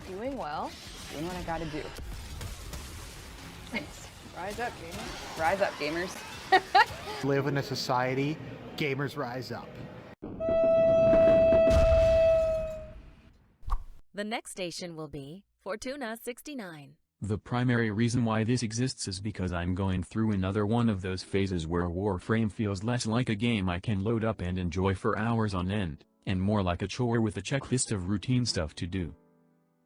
Doing well. Doing what I gotta do. Nice. Rise up, gamers. Rise up, gamers. Live in a society, gamers rise up. The next station will be Fortuna 69. The primary reason why this exists is because I'm going through another one of those phases where Warframe feels less like a game I can load up and enjoy for hours on end, and more like a chore with a checklist of routine stuff to do.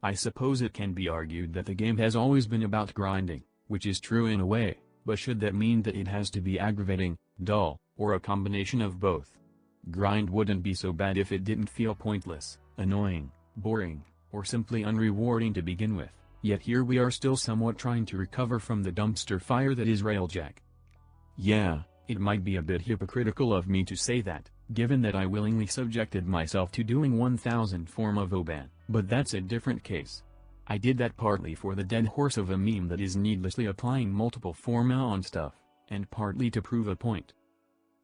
I suppose it can be argued that the game has always been about grinding, which is true in a way, but should that mean that it has to be aggravating, dull, or a combination of both? Grind wouldn't be so bad if it didn't feel pointless, annoying, boring, or simply unrewarding to begin with, yet here we are still somewhat trying to recover from the dumpster fire that is Railjack. Yeah, it might be a bit hypocritical of me to say that, given that I willingly subjected myself to doing 1000 form of Oban, but that's a different case. I did that partly for the dead horse of a meme that is needlessly applying multiple forma on stuff, and partly to prove a point.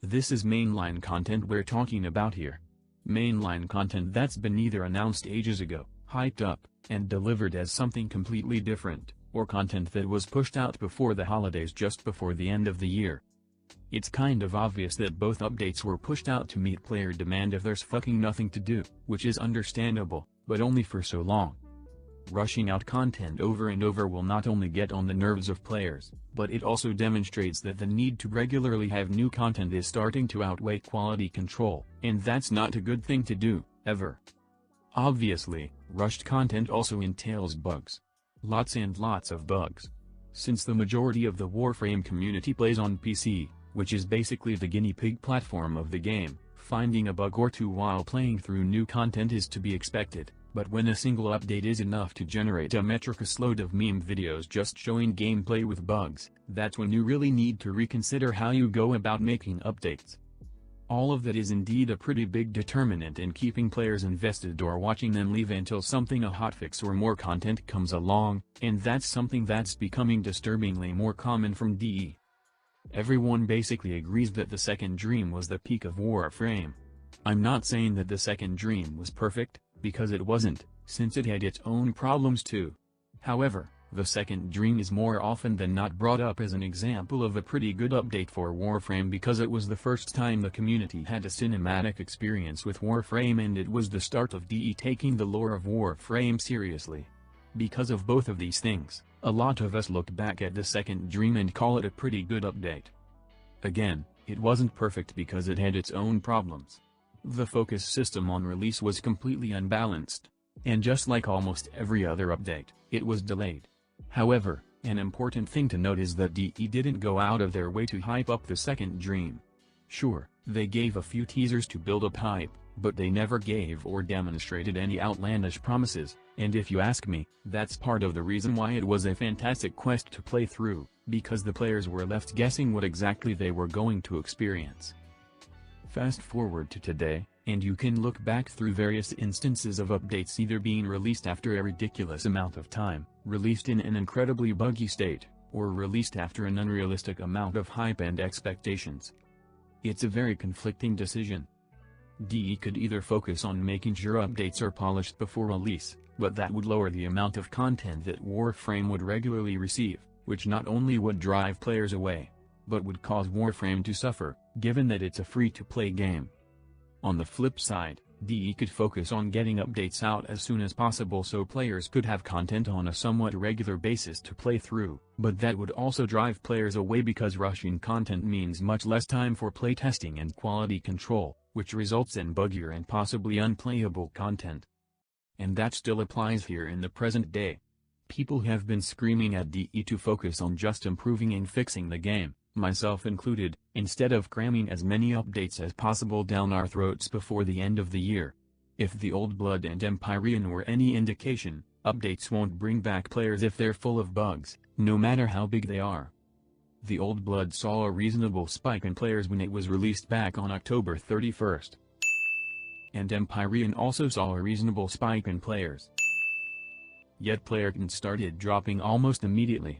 This is mainline content we're talking about here. Mainline content that's been either announced ages ago, hyped up, and delivered as something completely different, or content that was pushed out before the holidays just before the end of the year. It's kind of obvious that both updates were pushed out to meet player demand if there's fucking nothing to do, which is understandable, but only for so long. Rushing out content over and over will not only get on the nerves of players, but it also demonstrates that the need to regularly have new content is starting to outweigh quality control, and that's not a good thing to do, ever. Obviously, rushed content also entails bugs. Lots and lots of bugs. Since the majority of the Warframe community plays on PC, which is basically the guinea pig platform of the game, finding a bug or two while playing through new content is to be expected. But when a single update is enough to generate a metricous load of meme videos just showing gameplay with bugs, that's when you really need to reconsider how you go about making updates. All of that is indeed a pretty big determinant in keeping players invested or watching them leave until something a hotfix or more content comes along, and that's something that's becoming disturbingly more common from DE. Everyone basically agrees that the second Dream was the peak of Warframe. I'm not saying that the second Dream was perfect, because it wasn't, since it had its own problems too. However, the second Dream is more often than not brought up as an example of a pretty good update for Warframe because it was the first time the community had a cinematic experience with Warframe and it was the start of DE taking the lore of Warframe seriously. Because of both of these things, a lot of us look back at the second Dream and call it a pretty good update. Again, it wasn't perfect because it had its own problems. The focus system on release was completely unbalanced, and just like almost every other update, it was delayed. However, an important thing to note is that DE didn't go out of their way to hype up the second Dream. Sure, they gave a few teasers to build up hype, but they never gave or demonstrated any outlandish promises, and if you ask me, that's part of the reason why it was a fantastic quest to play through, because the players were left guessing what exactly they were going to experience. Fast forward to today, and you can look back through various instances of updates either being released after a ridiculous amount of time, released in an incredibly buggy state, or released after an unrealistic amount of hype and expectations. It's a very conflicting decision. DE could either focus on making sure updates are polished before release, but that would lower the amount of content that Warframe would regularly receive, which not only would drive players away, but would cause Warframe to suffer, given that it's a free-to-play game. On the flip side, DE could focus on getting updates out as soon as possible so players could have content on a somewhat regular basis to play through, but that would also drive players away because rushing content means much less time for playtesting and quality control, which results in buggier and possibly unplayable content. And that still applies here in the present day. People have been screaming at DE to focus on just improving and fixing the game, myself included, instead of cramming as many updates as possible down our throats before the end of the year. If the Old Blood and Empyrean were any indication, updates won't bring back players if they're full of bugs, no matter how big they are. The Old Blood saw a reasonable spike in players when it was released back on October 31st. And Empyrean also saw a reasonable spike in players. Yet player count started dropping almost immediately.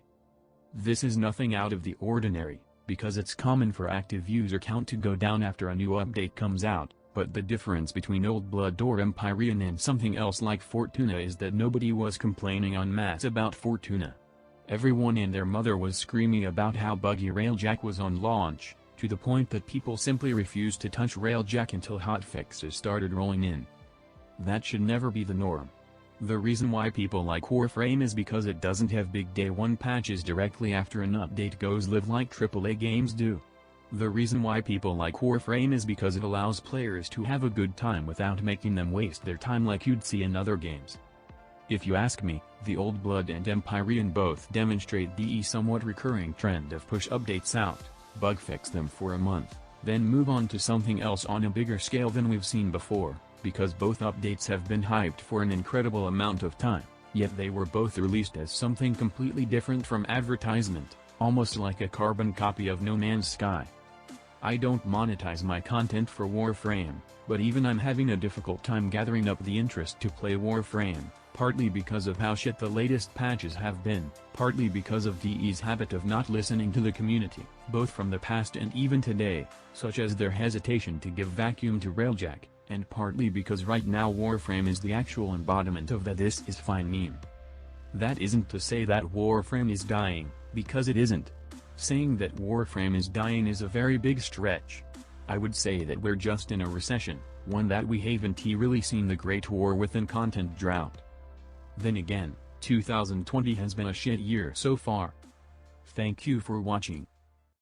This is nothing out of the ordinary, because it's common for active user count to go down after a new update comes out, But the difference between Old Blood or Empyrean and something else like Fortuna is that nobody was complaining en masse about Fortuna. Everyone and their mother was screaming about how buggy Railjack was on launch, to the point that people simply refused to touch Railjack until hotfixes started rolling in. That should never be the norm. The reason why people like Warframe is because it doesn't have big day one patches directly after an update goes live like AAA games do. The reason why people like Warframe is because it allows players to have a good time without making them waste their time like you'd see in other games. If you ask me, the Old Blood and Empyrean both demonstrate the somewhat recurring trend of push updates out, bug fix them for a month, then move on to something else on a bigger scale than we've seen before, because both updates have been hyped for an incredible amount of time, yet they were both released as something completely different from advertisement, almost like a carbon copy of No Man's Sky. I don't monetize my content for Warframe, but even I'm having a difficult time gathering up the interest to play Warframe, partly because of how shit the latest patches have been, partly because of DE's habit of not listening to the community, both from the past and even today, such as their hesitation to give vacuum to Railjack, and partly because right now Warframe is the actual embodiment of that "this is fine" meme. That isn't to say that Warframe is dying, because it isn't. Saying that Warframe is dying is a very big stretch. I would say that we're just in a recession, one that we haven't really seen the Great War within content drought. Then again, 2020 has been a shit year so far. Thank you for watching.